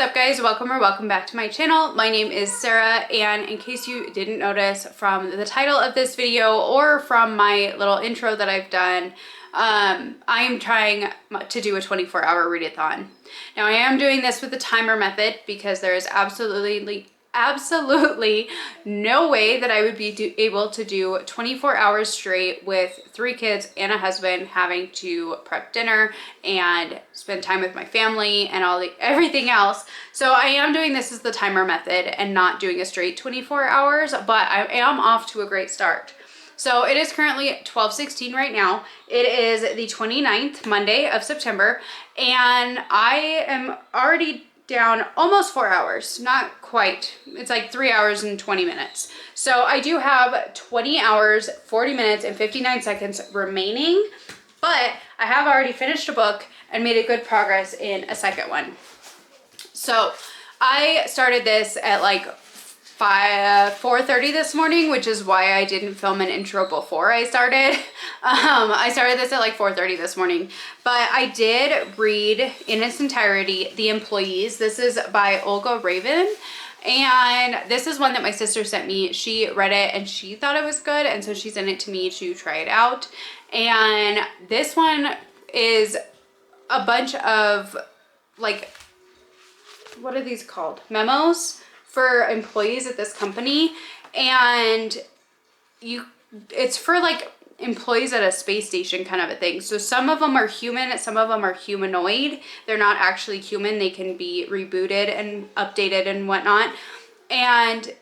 up guys, welcome back to my channel. My name is Sarah, and in case you didn't notice from the title of this video or from my little intro that I've done, I am trying to do a 24-hour readathon. Now I am doing this with the timer method because there is absolutely no way that I would be able to do 24 hours straight with 3 kids and a husband, having to prep dinner and spend time with my family and everything else. So I am doing this as the timer method and not doing a straight 24 hours, but I am off to a great start. So it is currently 12:16 right now. It is the 29th Monday of September, and I am already down almost 4 hours, not quite. It's like 3 hours and 20 minutes. So I do have 20 hours, 40 minutes, and 59 seconds remaining, but I have already finished a book and made a good progress in a second one. So I started this at like 4:30 this morning, which is why I didn't film an intro before I started. I started this at like 4:30 this morning, but I did read in its entirety The Employees. This is by Olga Raven, and this is one that my sister sent me. She read it and she thought it was good, and so she sent it to me to try it out. And this one is a bunch of, like, what are these called? Memos for employees at this company, and it's for like employees at a space station kind of a thing. So some of them are human, some of them are humanoid. They're not actually human. They can be rebooted and updated and whatnot. And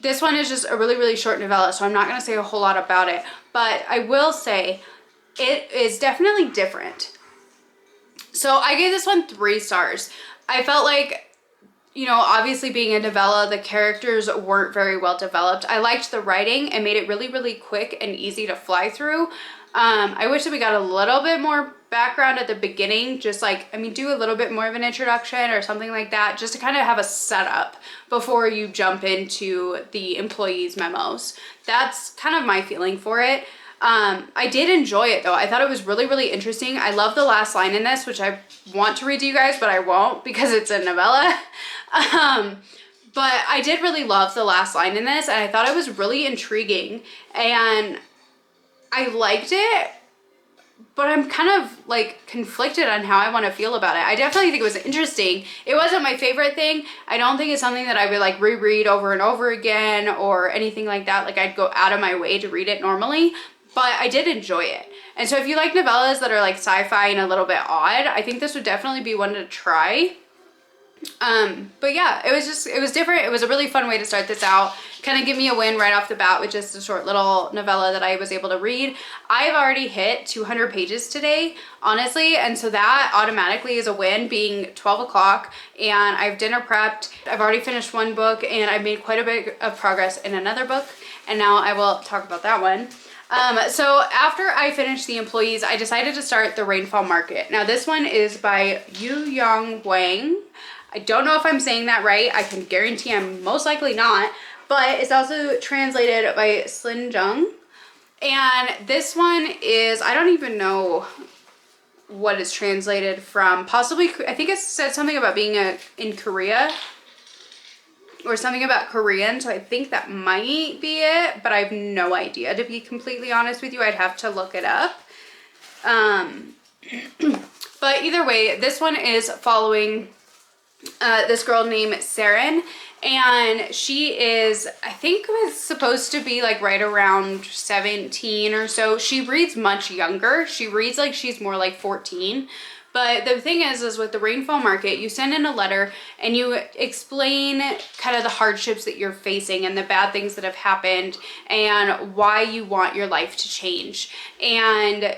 this one is just a really short novella, so I'm not going to say a whole lot about it, but I will say it is definitely different. So I gave this one 3 stars. I felt like, you know, obviously being a novella, the characters weren't very well developed. I liked the writing and made it really quick and easy to fly through. I wish that we got a little bit more background at the beginning, just like, I mean, do a little bit more of an introduction or something like that, just to kind of have a setup before you jump into the employees' memos. That's kind of my feeling for it. I did enjoy it though. I thought it was really interesting. I love the last line in this, which I want to read to you guys, but I won't because it's a novella. But I did really love the last line in this, and I thought it was really intriguing, and I liked it, but I'm kind of like conflicted on how I want to feel about it. I definitely think it was interesting. It wasn't my favorite thing. I don't think it's something that I would like reread over and over again or anything like that. Like I'd go out of my way to read it normally, but I did enjoy it. And so if you like novellas that are like sci-fi and a little bit odd, I think this would definitely be one to try. But yeah, it was different. It was a really fun way to start this out. Kind of give me a win right off the bat with just a short little novella that I was able to read. I've already hit 200 pages today, honestly, and so that automatically is a win, being 12 o'clock, and I've dinner prepped. I've already finished one book, and I've made quite a bit of progress in another book, and now I will talk about that one. So after I finished The Employees, I decided to start The Rainfall Market. Now this one is by Yu Yang Wang. I don't know if I'm saying that right. I can guarantee I'm most likely not, but it's also translated by Slin Jung. And this one is, I don't even know what it's translated from. Possibly, I think it said something about being in Korea or something about Korean, so I think that might be it, but I have no idea, to be completely honest with you. I'd have to look it up. But either way, this one is following this girl named Saren, and she is, I think, was supposed to be like right around 17 or so. She reads much younger. She reads like she's more like 14. But the thing is with the Rainfall Market, you send in a letter and you explain kind of the hardships that you're facing and the bad things that have happened and why you want your life to change. And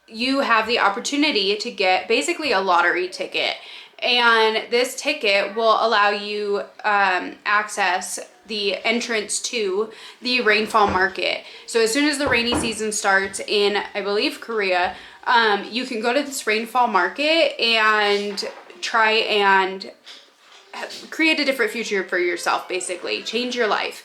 you have the opportunity to get basically a lottery ticket. And this ticket will allow you access the entrance to the Rainfall Market. So as soon as the rainy season starts in, I believe, Korea, you can go to this Rainfall Market and try and create a different future for yourself, basically change your life.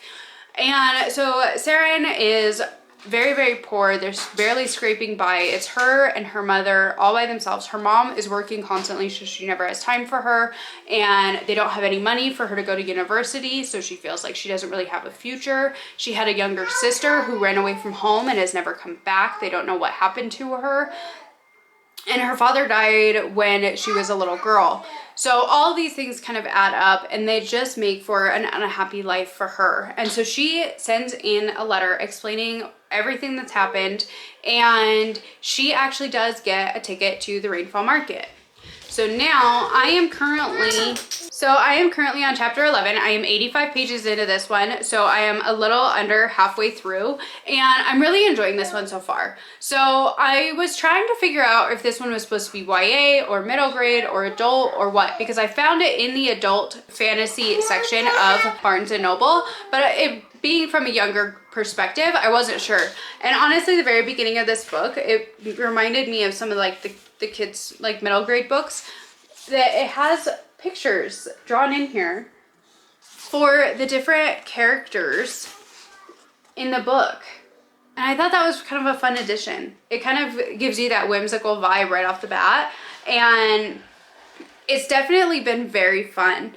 And so Saren is very, very poor. They're barely scraping by. It's her and her mother all by themselves. Her mom is working constantly, so she never has time for her, and they don't have any money for her to go to university, so she feels like she doesn't really have a future. She had a younger sister who ran away from home and has never come back. They don't know what happened to her. And her father died when she was a little girl. So all these things kind of add up, and they just make for an unhappy life for her. And so she sends in a letter explaining everything that's happened, and she actually does get a ticket to the Rainfall Market. So now I am currently on chapter 11. I am 85 pages into this one, so I am a little under halfway through, and I'm really enjoying this one so far. So I was trying to figure out if this one was supposed to be YA or middle grade or adult or what, because I found it in the adult fantasy section of Barnes & Noble, but it being from a younger perspective, I wasn't sure. And honestly, the very beginning of this book, it reminded me of some of like the kids like middle grade books, that it has pictures drawn in here for the different characters in the book. And I thought that was kind of a fun addition. It kind of gives you that whimsical vibe right off the bat, and it's definitely been very fun.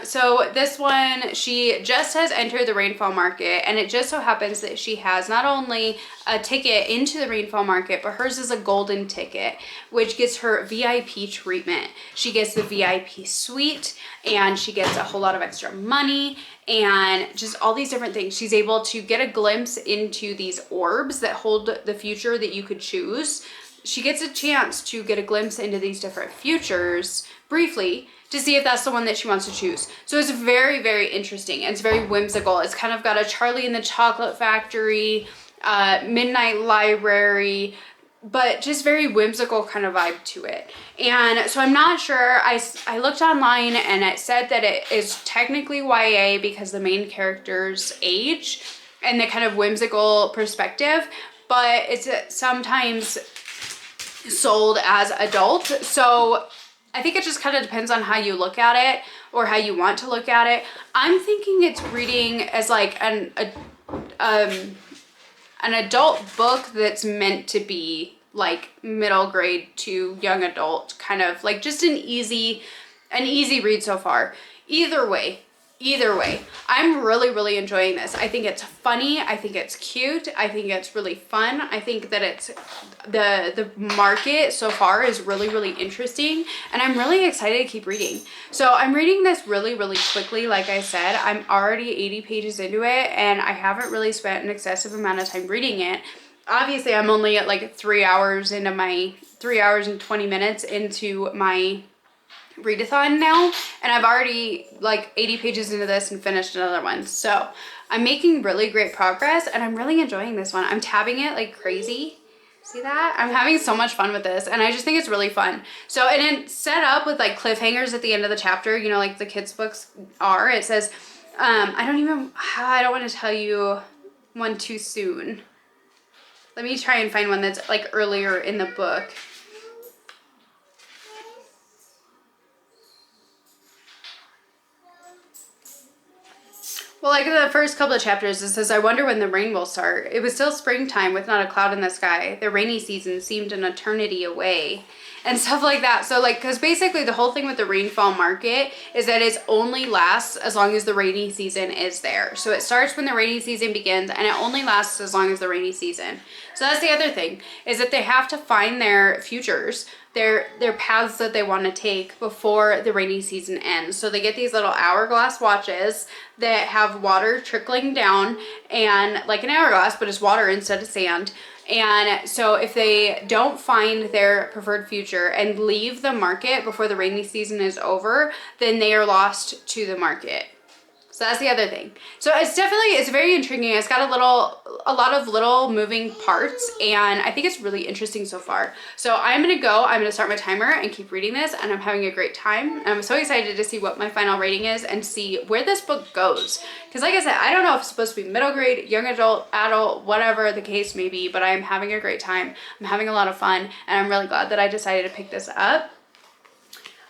So this one, she just has entered the Rainfall Market, and it just so happens that she has not only a ticket into the Rainfall Market, but hers is a golden ticket, which gets her VIP treatment. She gets the VIP suite, and she gets a whole lot of extra money, and just all these different things. She's able to get a glimpse into these orbs that hold the future that you could choose. She gets a chance to get a glimpse into these different futures briefly, to see if that's the one that she wants to choose. So it's very, very interesting. It's very whimsical. It's kind of got a Charlie and the Chocolate Factory, Midnight Library, but just very whimsical kind of vibe to it. And so I'm not sure. I looked online, and it said that it is technically YA because the main character's age and the kind of whimsical perspective, but it's sometimes sold as adult. So I think it just kind of depends on how you look at it or how you want to look at it. I'm thinking it's reading as like an adult book that's meant to be like middle grade to young adult, kind of like just an easy read so far. Either way, I'm really, really enjoying this. I think it's funny. I think it's cute. I think it's really fun. I think that it's the market so far is really, really interesting, and I'm really excited to keep reading. So I'm reading this really, really quickly. Like I said, I'm already 80 pages into it, and I haven't really spent an excessive amount of time reading it. Obviously, I'm only at like 3 hours and 20 minutes into my readathon now, and I've already like 80 pages into this and finished another one. So I'm making really great progress, and I'm really enjoying this one. I'm tabbing it like crazy. See that? I'm having so much fun with this, and I just think it's really fun. So, and it's set up with like cliffhangers at the end of the chapter, you know, like the kids' books are. It says, I don't want to tell you one too soon. Let me try and find one that's like earlier in the book. Well, like in the first couple of chapters, it says, I wonder when the rain will start. It was still springtime with not a cloud in the sky. The rainy season seemed an eternity away. And stuff like that. So like, because basically the whole thing with the Rainfall Market is that it only lasts as long as the rainy season is there. So it starts when the rainy season begins, and it only lasts as long as the rainy season. So that's the other thing, is that they have to find their futures, their paths that they want to take before the rainy season ends. So they get these little hourglass watches that have water trickling down, and like an hourglass, but it's water instead of sand. And so if they don't find their preferred future and leave the market before the rainy season is over, then they are lost to the market. So that's the other thing. So it's very intriguing. It's got a lot of little moving parts, and I think it's really interesting so far. So I'm gonna start my timer and keep reading this, and I'm having a great time. And I'm so excited to see what my final rating is and see where this book goes. Because like I said, I don't know if it's supposed to be middle grade, young adult, whatever the case may be, but I'm having a great time. I'm having a lot of fun, and I'm really glad that I decided to pick this up.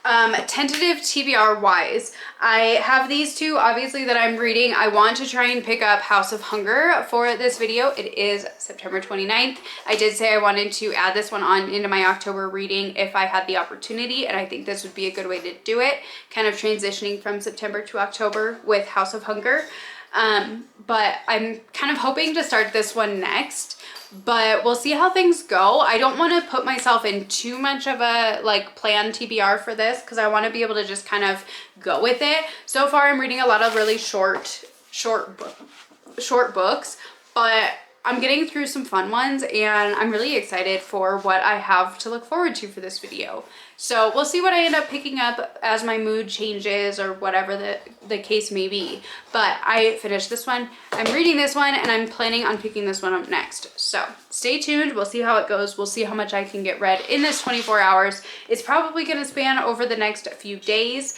Tentative TBR wise, I have these two obviously that I'm reading. I want to try and pick up House of Hunger for this video. It is September 29th. I did say I wanted to add this one on into my October reading if I had the opportunity, and I think this would be a good way to do it, kind of transitioning from September to October with House of Hunger. But I'm kind of hoping to start this one next, but we'll see how things go. I don't want to put myself in too much of a like planned TBR for this because I want to be able to just kind of go with it. So far I'm reading a lot of really short books, but I'm getting through some fun ones and I'm really excited for what I have to look forward to for this video. So we'll see what I end up picking up as my mood changes or whatever the case may be. But I finished this one, I'm reading this one, and I'm planning on picking this one up next. So stay tuned, we'll see how it goes. We'll see how much I can get read in this 24 hours. It's probably gonna span over the next few days,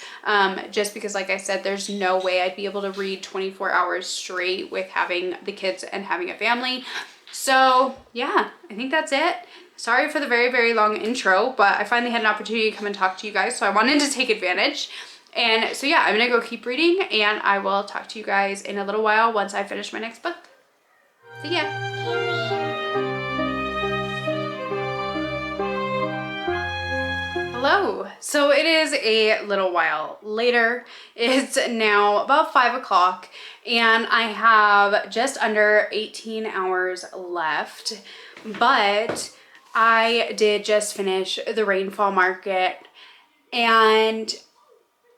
just because like I said, there's no way I'd be able to read 24 hours straight with having the kids and having a family. So yeah, I think that's it. Sorry for the very, very long intro, but I finally had an opportunity to come and talk to you guys, so I wanted to take advantage. And so yeah, I'm gonna go keep reading and I will talk to you guys in a little while once I finish my next book. See ya. Hello. So it is a little while later. It's now about 5 o'clock and I have just under 18 hours left, but I did just finish the Rainfall Market and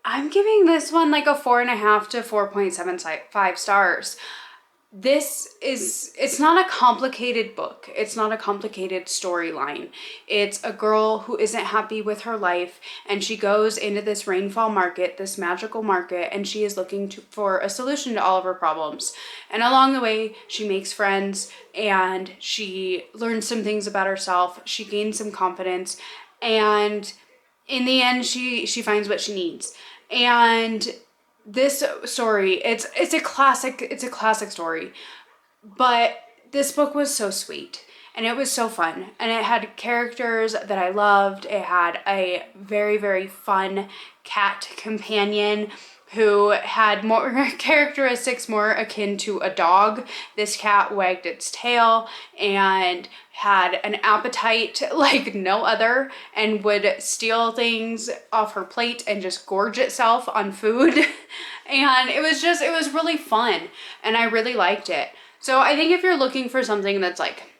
I'm giving this one like a 4.5 to 4.75 stars. It's not a complicated book. It's not a complicated storyline. It's a girl who isn't happy with her life and she goes into this Rainfall Market, this magical market, and she is looking for a solution to all of her problems. And along the way, she makes friends and she learns some things about herself. She gains some confidence and in the end, she finds what she needs. And this story, it's a classic story, but this book was so sweet and it was so fun and it had characters that I loved. It had a very, very fun cat companion who had more characteristics more akin to a dog. This cat wagged its tail and had an appetite like no other and would steal things off her plate and just gorge itself on food. And it was really fun and I really liked it. So I think if you're looking for something that's like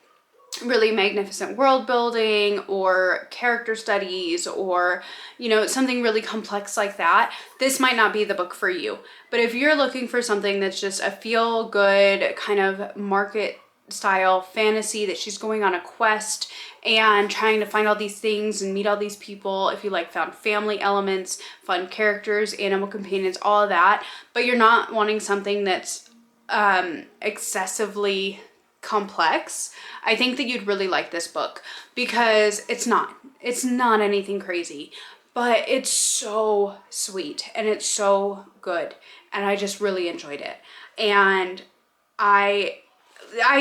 really magnificent world building or character studies or, you know, something really complex like that, this might not be the book for you. But if you're looking for something that's just a feel good kind of market style fantasy that she's going on a quest and trying to find all these things and meet all these people, if you like found family elements, fun characters, animal companions, all of that, but you're not wanting something that's excessively complex, I think that you'd really like this book because it's not anything crazy, but it's so sweet and it's so good and I just really enjoyed it. And I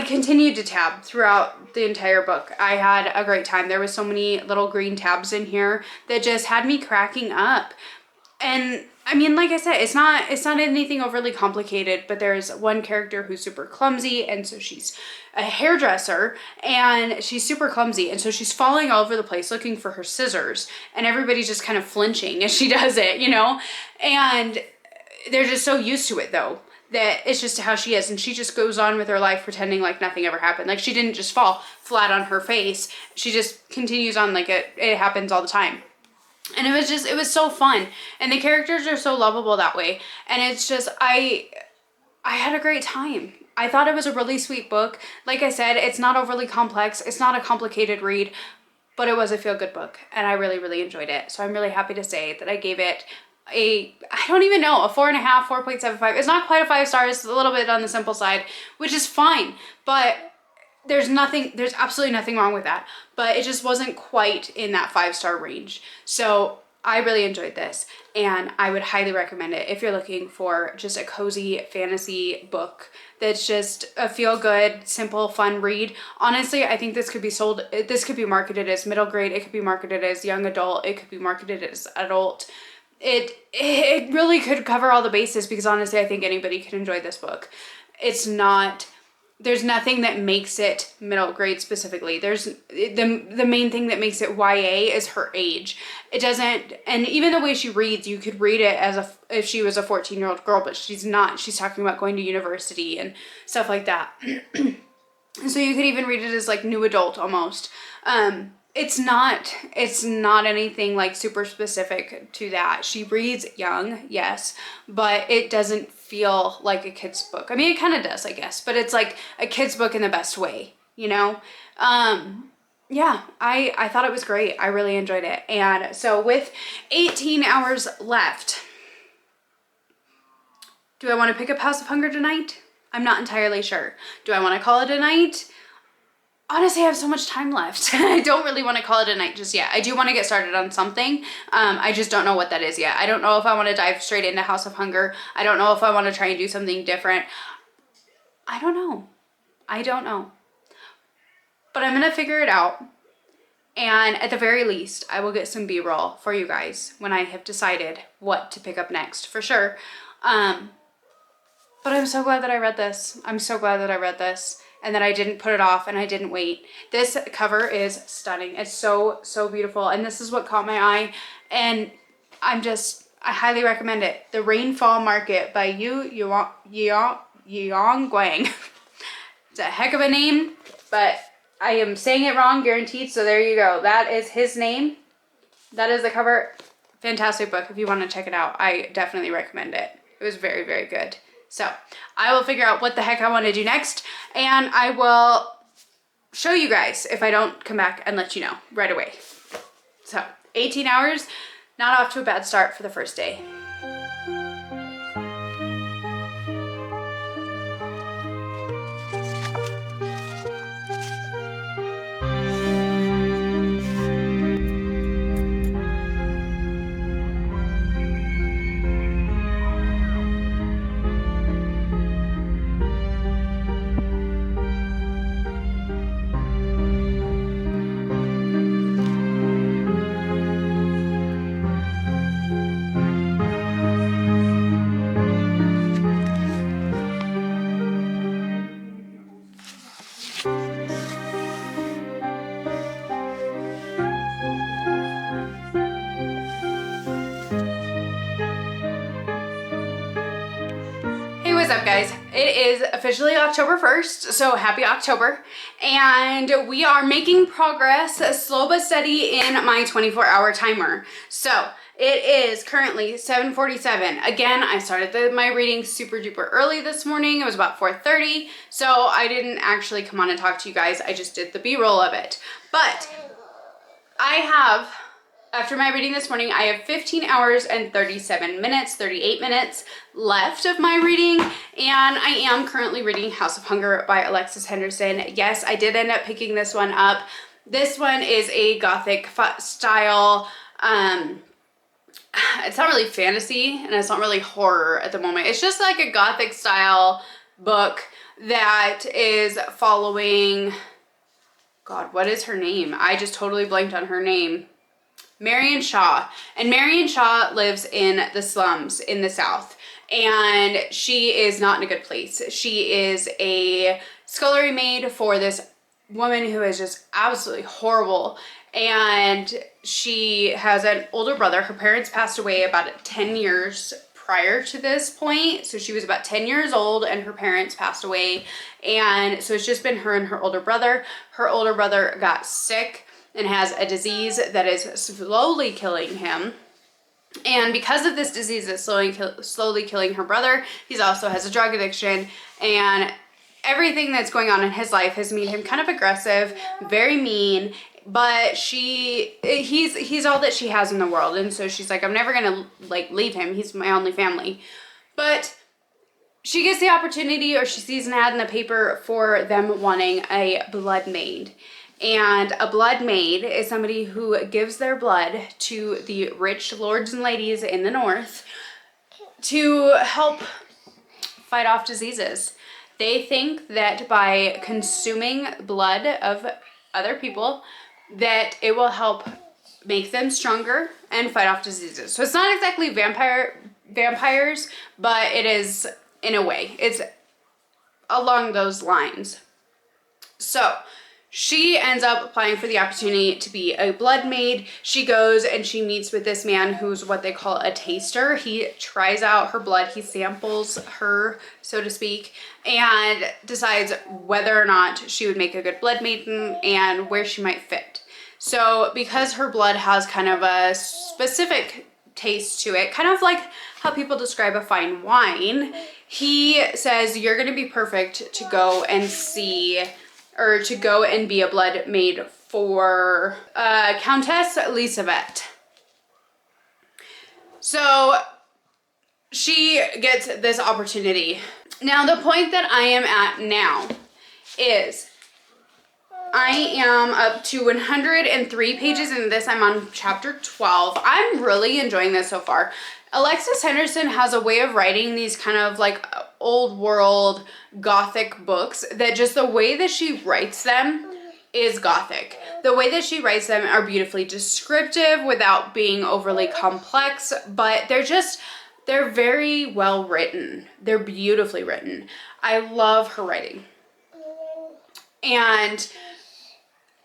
continued to tab throughout the entire book. I had a great time. There was so many little green tabs in here that just had me cracking up. And I mean, like I said, it's not anything overly complicated, but there's one character who's super clumsy, and so she's a hairdresser, and she's super clumsy, and so she's falling all over the place looking for her scissors, and everybody's just kind of flinching as she does it, you know? And they're just so used to it, though, that it's just how she is, and she just goes on with her life pretending like nothing ever happened. Like, she didn't just fall flat on her face. She just continues on like it happens all the time. And it was so fun. And the characters are so lovable that way. And it's just, I had a great time. I thought it was a really sweet book. Like I said, it's not overly complex. It's not a complicated read, but it was a feel-good book. And I really, really enjoyed it. So I'm really happy to say that I gave it a 4.5, 4.75. It's not quite a 5 stars. It's a little bit on the simple side, which is fine. But there's absolutely nothing wrong with that, but it just wasn't quite in that 5-star range. So I really enjoyed this, and I would highly recommend it if you're looking for just a cozy fantasy book that's just a feel-good, simple, fun read. Honestly, I think this could be marketed as middle grade, it could be marketed as young adult, it could be marketed as adult. It really could cover all the bases, because honestly, I think anybody can enjoy this book. There's nothing that makes it middle grade specifically. There's the main thing that makes it YA is her age. It doesn't, and even the way she reads, you could read it as if she was a 14-year-old girl, but she's not. She's talking about going to university and stuff like that. So you could even read it as like new adult almost. It's not anything like super specific to that. She reads young, yes, but it doesn't feel like a kid's book. I mean, it kind of does, I guess, but it's like a kid's book in the best way, you know? Yeah, I thought it was great. I really enjoyed it. And so with 18 hours left, do I want to pick up House of Hunger tonight? I'm not entirely sure. Do I want to call it a night? Honestly, I have so much time left. I don't really want to call it a night just yet. I do want to get started on something. I just don't know what that is yet. I don't know if I want to dive straight into House of Hunger. I don't know if I want to try and do something different. I don't know. But I'm going to figure it out. And at the very least, I will get some B-roll for you guys when I have decided what to pick up next, for sure. But I'm so glad that I read this. And that I didn't put it off and I didn't wait. This cover is stunning. It's so, so beautiful. And this is what caught my eye. And I highly recommend it. The Rainfall Market by Yu Guang. It's a heck of a name, but I am saying it wrong, guaranteed. So there you go. That is his name. That is the cover. Fantastic book. If you want to check it out, I definitely recommend it. It was very, very good. So I will figure out what the heck I want to do next, and I will show you guys if I don't come back and let you know right away. So 18 hours, not off to a bad start for the first day. What's up, guys? It is officially October 1st, so happy October, and we are making progress slow but steady in my 24-hour timer. So it is currently 7:47. Again, I started my reading super duper early this morning. It was about 4:30, so I didn't actually come on and talk to you guys. I just did the B-roll of it. But I have, after my reading this morning, I have 15 hours and 38 minutes left of my reading, and I am currently reading House of Hunger by Alexis Henderson. Yes, I did end up picking this one up. This one is a gothic style, it's not really fantasy and it's not really horror at the moment. It's just like a gothic style book that is following, God, what is her name? I just totally blanked on her name. Marion Shaw. And Marion Shaw lives in the slums in the South, and she is not in a good place. She is a scullery maid for this woman who is just absolutely horrible, and she has an older brother. Her parents passed away about 10 years prior to this point, so she was about 10 years old and her parents passed away, and so it's just been her and her older brother. Her older brother got sick and has a disease that is slowly killing him. And because of this disease that's slowly killing her brother, he also has a drug addiction, and everything that's going on in his life has made him kind of aggressive, very mean, but he's all that she has in the world. And so she's like, I'm never gonna like leave him. He's my only family. But she gets the opportunity, or she sees an ad in the paper for them wanting a blood maid. And a blood maid is somebody who gives their blood to the rich lords and ladies in the north to help fight off diseases. They think that by consuming blood of other people, that it will help make them stronger and fight off diseases. So it's not exactly vampires, but it is in a way. It's along those lines. So she ends up applying for the opportunity to be a blood maid. She goes and she meets with this man who's what they call a taster. He tries out her blood, he samples her, so to speak, and decides whether or not she would make a good blood maiden and where she might fit. So because her blood has kind of a specific taste to it, kind of like how people describe a fine wine, he says you're going to be perfect to go and see, or to go and be a blood maid for Countess Elisabeth. So she gets this opportunity. Now the point that I am at now is I am up to 103 pages in this. I'm on chapter 12. I'm really enjoying this so far. Alexis Henderson has a way of writing these kind of like old world gothic books that just the way that she writes them is gothic. The way that she writes them are beautifully descriptive without being overly complex, but they're very well written. They're beautifully written. I love her writing. And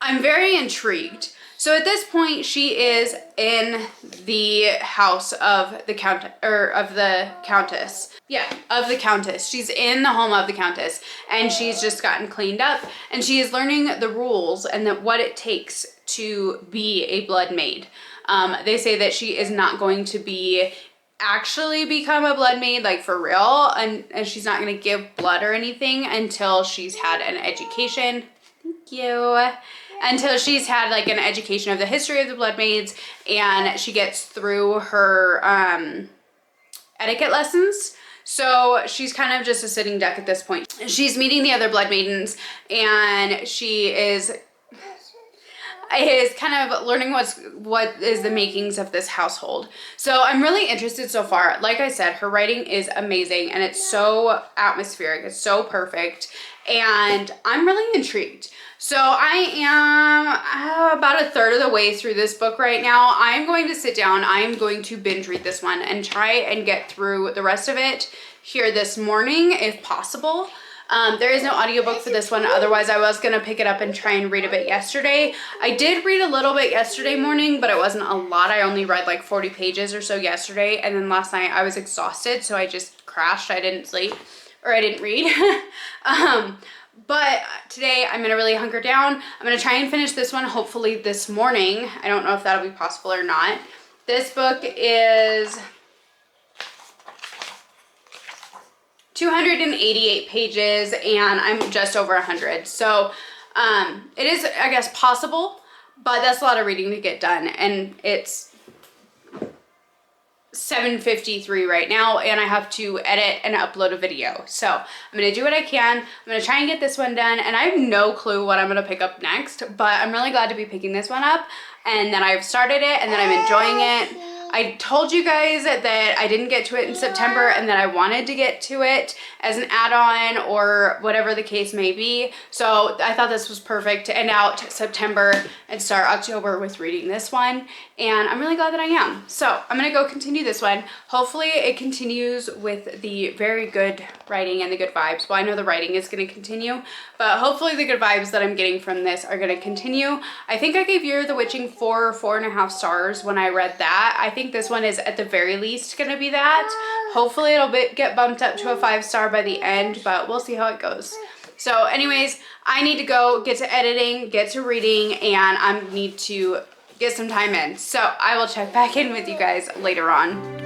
I'm very intrigued. So at this point, she is in the house of the countess. Yeah, of the countess. She's in the home of the countess, and she's just gotten cleaned up, and she is learning the rules and what it takes to be a blood maid. They say that she is not going to actually become a blood maid, like for real, and she's not going to give blood or anything until she's had an education. Thank you. Until she's had like an education of the history of the blood maids, and she gets through her etiquette lessons. So she's kind of just a sitting duck at this point. She's meeting the other blood maidens, and she is kind of learning what is the makings of this household. So I'm really interested so far. Like I said, her writing is amazing, and it's so atmospheric. It's so perfect, and I'm really intrigued. So I am about a third of the way through this book right now. I'm going to sit down. I'm going to binge read this one and try and get through the rest of it here this morning if possible. There is no audiobook for this one. Otherwise, I was going to pick it up and try and read a bit yesterday. I did read a little bit yesterday morning, but it wasn't a lot. I only read like 40 pages or so yesterday. And then last night I was exhausted, so I just crashed. I didn't sleep, or I didn't read. But today I'm going to really hunker down. I'm going to try and finish this one hopefully this morning. I don't know if that'll be possible or not. This book is 288 pages, and I'm just over 100. So it is, I guess, possible, but that's a lot of reading to get done. And it's 7:53 right now, and I have to edit and upload a video. So I'm gonna do what I can. I'm gonna try and get this one done, and I have no clue what I'm gonna pick up next, but I'm really glad to be picking this one up, and that I've started it, and that I'm enjoying it. I told you guys that I didn't get to it in September, and that I wanted to get to it as an add-on or whatever the case may be. So I thought this was perfect to end out September and start October with reading this one. And I'm really glad that I am. So I'm gonna go continue this one. Hopefully it continues with the very good writing and the good vibes. Well, I know the writing is gonna continue, but hopefully the good vibes that I'm getting from this are gonna continue. I think I gave Year of the Witching 4 or 4.5 stars when I read that. I think this one is at the very least gonna be that. Hopefully it'll get bumped up to a 5-star by the end, but we'll see how it goes. So anyways, I need to go get to editing, get to reading, and I need to get some time in. So I will check back in with you guys later on.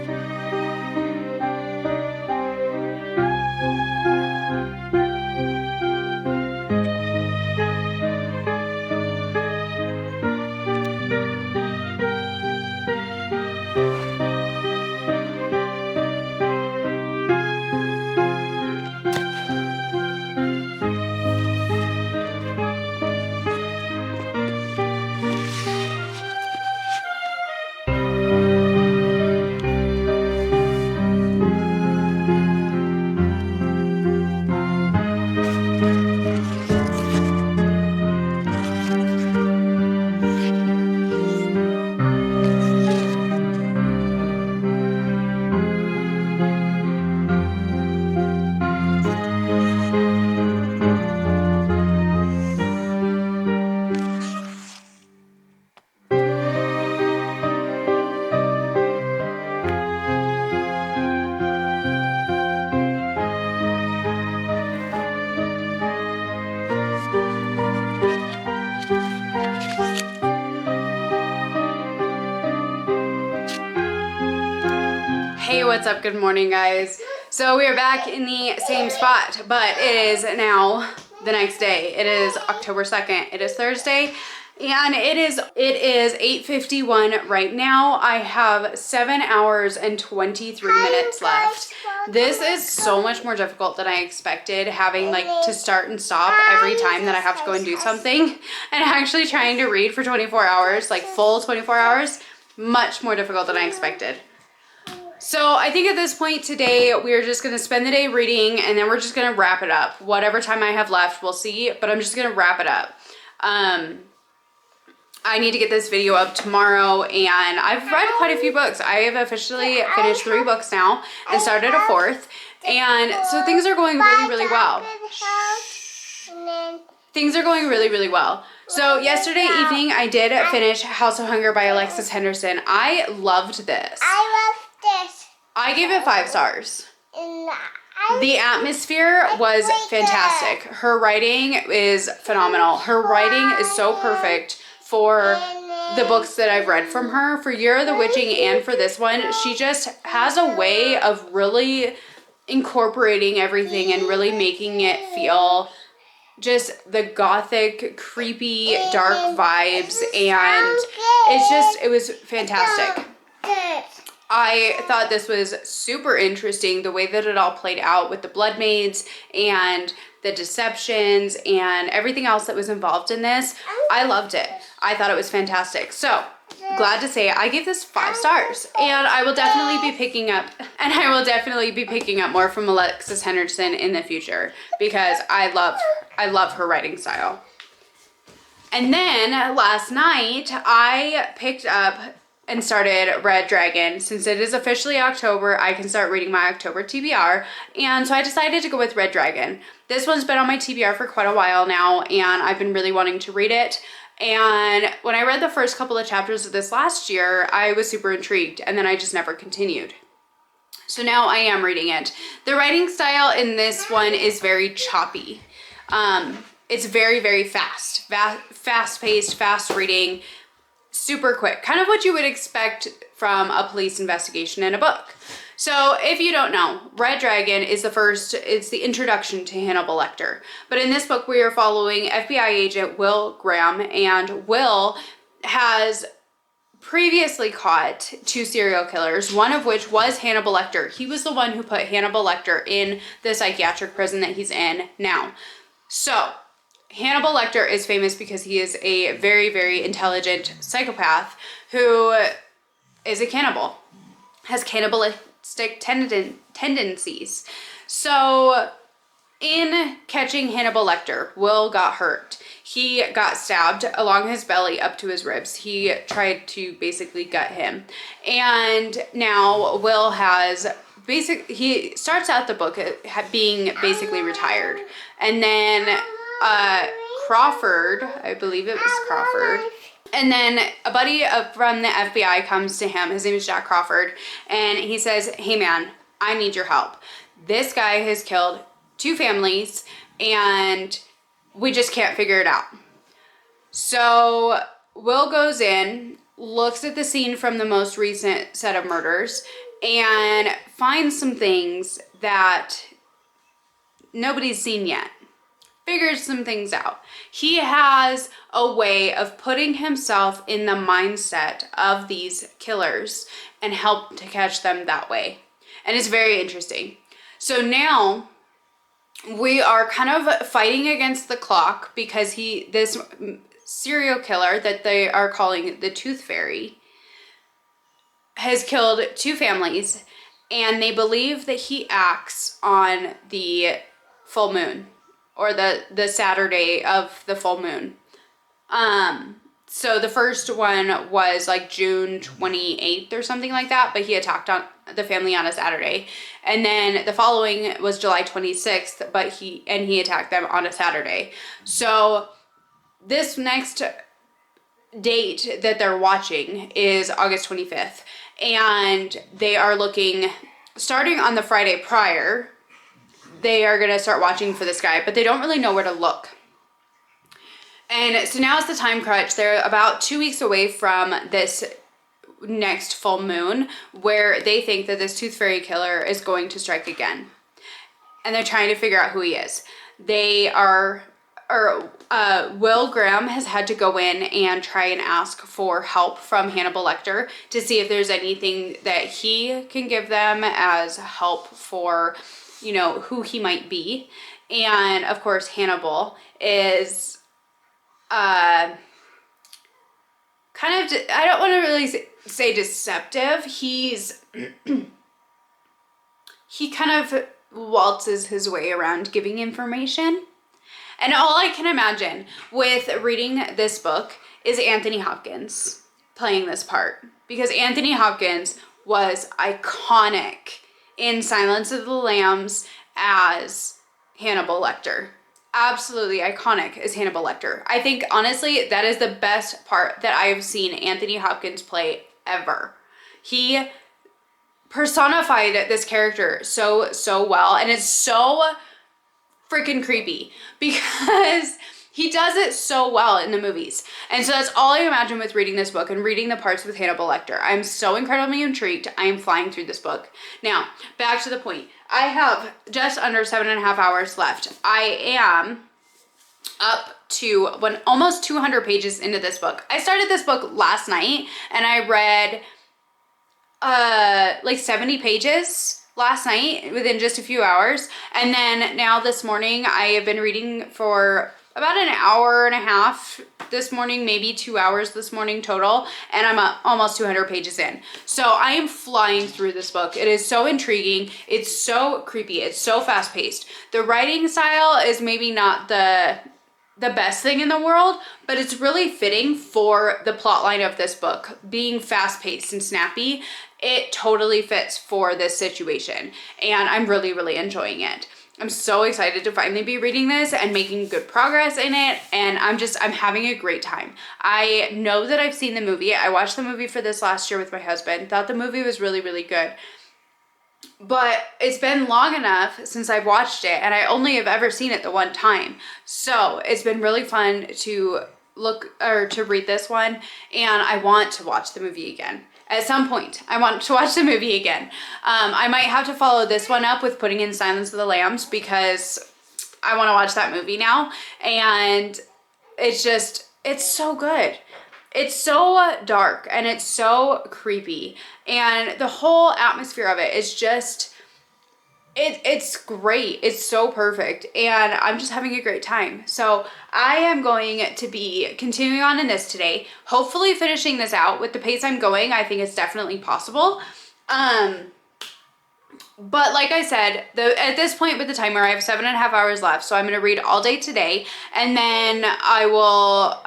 what's up? Good morning, guys. So we are back in the same spot, but it is now the next day. It is October 2nd. It is Thursday, and it is 8:51 right now. I have 7 hours and 23 minutes left. This is so much more difficult than I expected, having like to start and stop every time that I have to go and do something, and actually trying to read for 24 hours, like full 24 hours, much more difficult than I expected. So I think at this point today, we're just going to spend the day reading, and then we're just going to wrap it up. Whatever time I have left, we'll see, but I'm just going to wrap it up. I need to get this video up tomorrow, and I've read quite a few books. I have officially finished 3 books now and started a 4th, and so things are going really, really well. Things are going really, really well. So yesterday evening, I did finish House of Hunger by Alexis Henderson. I loved this. I gave it 5 stars. The atmosphere was fantastic. Her writing is phenomenal. Her writing is so perfect for the books that I've read from her, for Year of the Witching and for this one. She just has a way of really incorporating everything and really making it feel just the gothic, creepy, dark vibes, and it was fantastic. I thought this was super interesting, the way that it all played out with the Blood Maids and the deceptions and everything else that was involved in this. I loved it. I thought it was fantastic. So, glad to say I gave this 5 stars, and I will definitely be picking up more from Alexis Henderson in the future, because I love her writing style. And then last night I picked up and started Red Dragon. Since it is officially October, I can start reading my October TBR, and so I decided to go with Red Dragon. This one's been on my TBR for quite a while now, and I've been really wanting to read it. And when I read the first couple of chapters of this last year, I was super intrigued, and then I just never continued. So now I am reading it. The writing style in this one is very choppy. It's very, very fast. Fast-paced, fast reading, super quick. Kind of what you would expect from a police investigation in a book. So if you don't know, Red Dragon is it's the introduction to Hannibal Lecter. But in this book, we are following FBI agent Will Graham, and Will has previously caught 2 serial killers, one of which was Hannibal Lecter. He was the one who put Hannibal Lecter in the psychiatric prison that he's in now. So Hannibal Lecter is famous because he is a very, very intelligent psychopath who is a cannibal, has cannibalistic tendencies. So in catching Hannibal Lecter, Will got hurt. He got stabbed along his belly up to his ribs. He tried to basically gut him. And now Will he starts out the book being basically retired. And then Crawford, I believe it was Crawford. And then a buddy from the FBI comes to him. His name is Jack Crawford. And he says, hey man, I need your help. This guy has killed 2 families and we just can't figure it out. So Will goes in, looks at the scene from the most recent set of murders, and finds some things that nobody's seen yet. Figures some things out. He has a way of putting himself in the mindset of these killers and help to catch them that way. And it's very interesting. So now we are kind of fighting against the clock, because this serial killer that they are calling the Tooth Fairy has killed 2 families, and they believe that he acts on the full moon, or the Saturday of the full moon. So the first one was like June 28th or something like that, but he attacked on the family on a Saturday. And then the following was July 26th, but he attacked them on a Saturday. So this next date that they're watching is August 25th. And they are looking, starting on the Friday prior, they are going to start watching for this guy, but they don't really know where to look. And so now is the time crunch. They're about 2 weeks away from this next full moon where they think that this tooth fairy killer is going to strike again. And they're trying to figure out who he is. Will Graham has had to go in and try and ask for help from Hannibal Lecter to see if there's anything that he can give them as help for, you know, who he might be. And of course, Hannibal is kind of, I don't want to really say deceptive. He kind of waltzes his way around giving information. And all I can imagine with reading this book is Anthony Hopkins playing this part, because Anthony Hopkins was iconic in Silence of the Lambs as Hannibal Lecter. Absolutely iconic as Hannibal Lecter. I think honestly that is the best part that I've seen Anthony Hopkins play ever. He personified this character so well, and it's so freaking creepy because he does it so well in the movies. And so that's all I imagine with reading this book and reading the parts with Hannibal Lecter. I'm so incredibly intrigued. I am flying through this book. Now, back to the point. I have just under 7.5 hours left. I am up to almost 200 pages into this book. I started this book last night and I read like 70 pages last night within just a few hours. And then now this morning I have been reading for about an hour and a half this morning, maybe 2 hours this morning total, and I'm almost 200 pages in. So I am flying through this book. It is so intriguing. It's so creepy. It's so fast paced. The writing style is maybe not the best thing in the world, but it's really fitting for the plot line of this book. Being fast paced and snappy, it totally fits for this situation. And I'm really, really enjoying it. I'm so excited to finally be reading this and making good progress in it. And I'm having a great time. I know that I've seen the movie. I watched the movie for this last year with my husband. Thought the movie was really, really good. But it's been long enough since I've watched it, and I only have ever seen it the one time. So it's been really fun to read this one, and I want to watch the movie again. At some point, I want to watch the movie again. I might have to follow this one up with putting in Silence of the Lambs because I want to watch that movie now. And it's so good. It's so dark and it's so creepy. And the whole atmosphere of it is just, it's great. It's so perfect. And I'm just having a great time. So I am going to be continuing on in this today. Hopefully finishing this out with the pace I'm going. I think it's definitely possible. But like I said, at this point with the timer, I have 7.5 hours left. So I'm going to read all day today. And then I will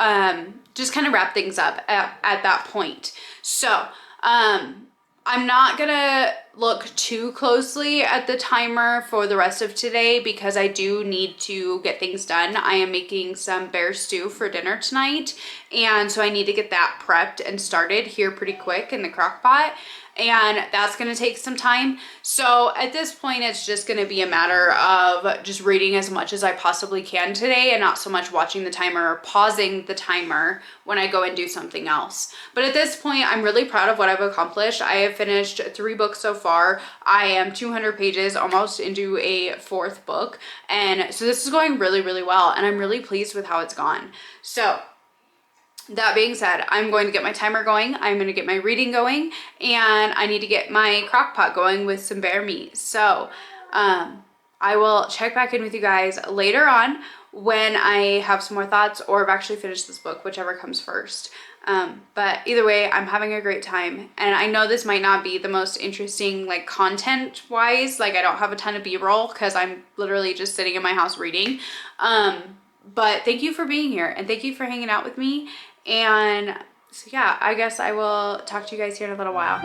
just kind of wrap things up at that point. So I'm not going to look too closely at the timer for the rest of today because I do need to get things done. I am making some bear stew for dinner tonight, and so I need to get that prepped and started here pretty quick in the crock pot, and that's going to take some time. So at this point, it's just going to be a matter of just reading as much as I possibly can today and not so much watching the timer or pausing the timer when I go and do something else. But at this point, I'm really proud of what I've accomplished. I have finished 3 books so far. I am 200 pages almost into a 4th book. And so this is going really, really well. And I'm really pleased with how it's gone. So that being said, I'm going to get my timer going. I'm going to get my reading going. And I need to get my crock pot going with some bear meat. So I will check back in with you guys later on when I have some more thoughts or have actually finished this book, whichever comes first. But either way, I'm having a great time. And I know this might not be the most interesting, like content wise, like I don't have a ton of B-roll because I'm literally just sitting in my house reading. But thank you for being here and thank you for hanging out with me. And so yeah, I guess I will talk to you guys here in a little while.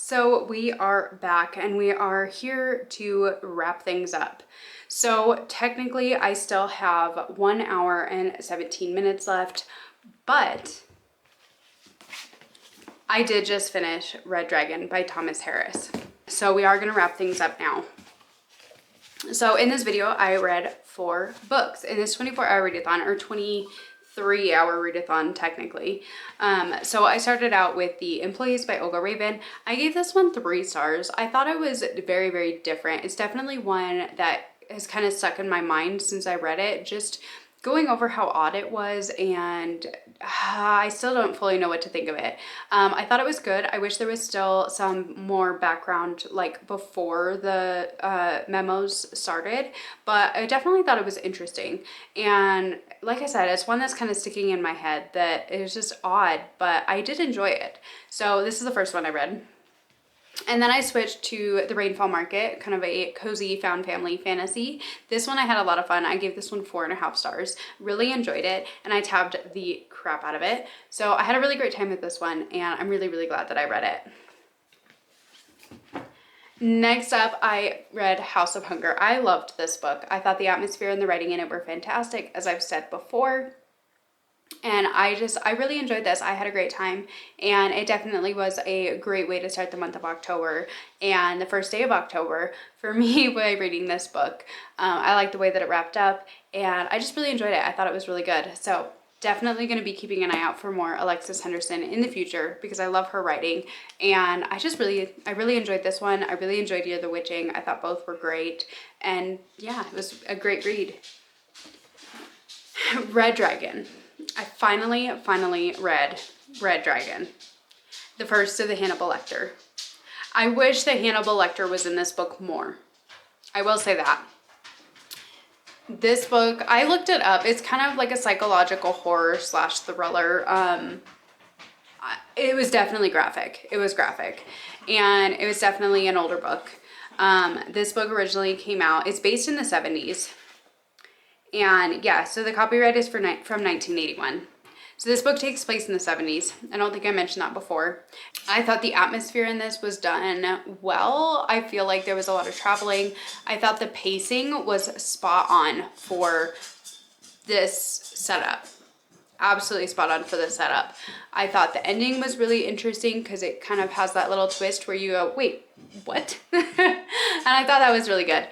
So we are back and we are here to wrap things up. So technically I still have 1 hour and 17 minutes left, but I did just finish Red Dragon by Thomas Harris. So we are going to wrap things up now. So in this video, I read 4 books in this 24-hour readathon, or 23-hour readathon technically. So I started out with The Employees by Olga Raven. I gave this one 3 stars. I thought it was very, very different. It's definitely one that has kind of stuck in my mind since I read it, just going over how odd it was, and I still don't fully know what to think of it. I thought it was good. I wish there was still some more background like before the memos started, but I definitely thought it was interesting. And like I said, it's one that's kind of sticking in my head that is just odd, but I did enjoy it. So this is the first one I read. And then I switched to The Rainfall Market, kind of a cozy found family fantasy. This one I had a lot of fun. I gave this one 4.5 stars. Really enjoyed it, and I tabbed the crap out of it. So I had a really great time with this one, and I'm really, really glad that I read it. Next up, I read House of Hunger. I loved this book. I thought the atmosphere and the writing in it were fantastic, as I've said before. And I really enjoyed this. I had a great time, and it definitely was a great way to start the month of October and the first day of October for me by reading this book. I liked the way that it wrapped up, and I just really enjoyed it. I thought it was really good. So definitely going to be keeping an eye out for more Alexis Henderson in the future because I love her writing, and I really enjoyed this one. I really enjoyed Year of the Witching. I thought both were great, and yeah, it was a great read. Red Dragon. I finally read Red Dragon, the first of the Hannibal Lecter. I wish that Hannibal Lecter was in this book more. I will say that. This book, I looked it up. It's kind of like a psychological horror / thriller. It was definitely graphic. It was graphic. And it was definitely an older book. This book originally came out, it's based in the 70s. And yeah, so the copyright is from 1981. So this book takes place in the 70s. I don't think I mentioned that before. I thought the atmosphere in this was done well. I feel like there was a lot of traveling. I thought the pacing was spot on for this setup. Absolutely spot on for the setup. I thought the ending was really interesting because it kind of has that little twist where you go, wait, what? And I thought that was really good.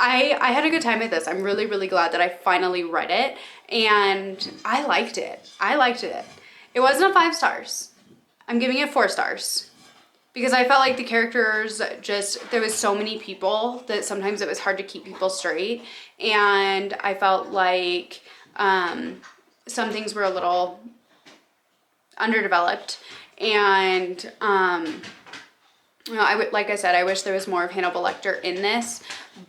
I had a good time with this. I'm really, really glad that I finally read it, and I liked it. It wasn't a 5 stars. I'm giving it 4 stars because I felt like the characters there was so many people that sometimes it was hard to keep people straight, and I felt like some things were a little underdeveloped, and you know, like I said, I wish there was more of Hannibal Lecter in this,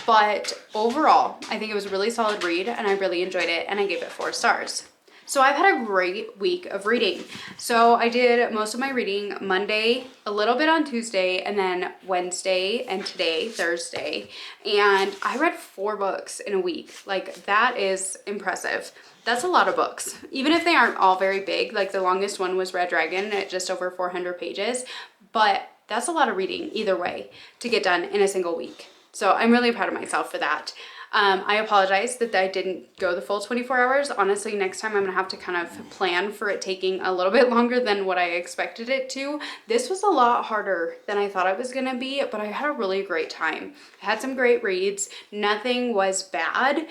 but overall, I think it was a really solid read, and I really enjoyed it, and I gave it 4 stars. So I've had a great week of reading. So I did most of my reading Monday, a little bit on Tuesday, and then Wednesday, and today, Thursday, and I read 4 books in a week. Like, that is impressive. That's a lot of books, even if they aren't all very big. Like, the longest one was Red Dragon at just over 400 pages, but that's a lot of reading either way to get done in a single week. So I'm really proud of myself for that. I apologize that I didn't go the full 24 hours. Honestly, next time I'm gonna have to kind of plan for it taking a little bit longer than what I expected it to. This was a lot harder than I thought it was gonna be, but I had a really great time. I had some great reads. Nothing was bad.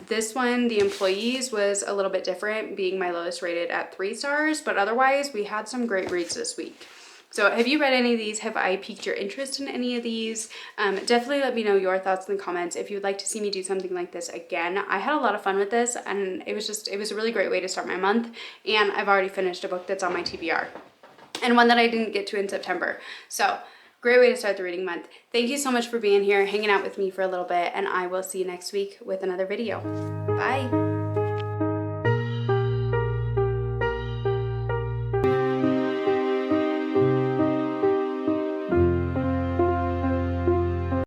This one, The Employees, was a little bit different, being my lowest rated at 3 stars, but otherwise we had some great reads this week. So have you read any of these? Have I piqued your interest in any of these? Definitely let me know your thoughts in the comments if you would like to see me do something like this again. I had a lot of fun with this, and it was a really great way to start my month, and I've already finished a book that's on my TBR and one that I didn't get to in September. So great way to start the reading month. Thank you so much for being here, hanging out with me for a little bit, and I will see you next week with another video. Bye.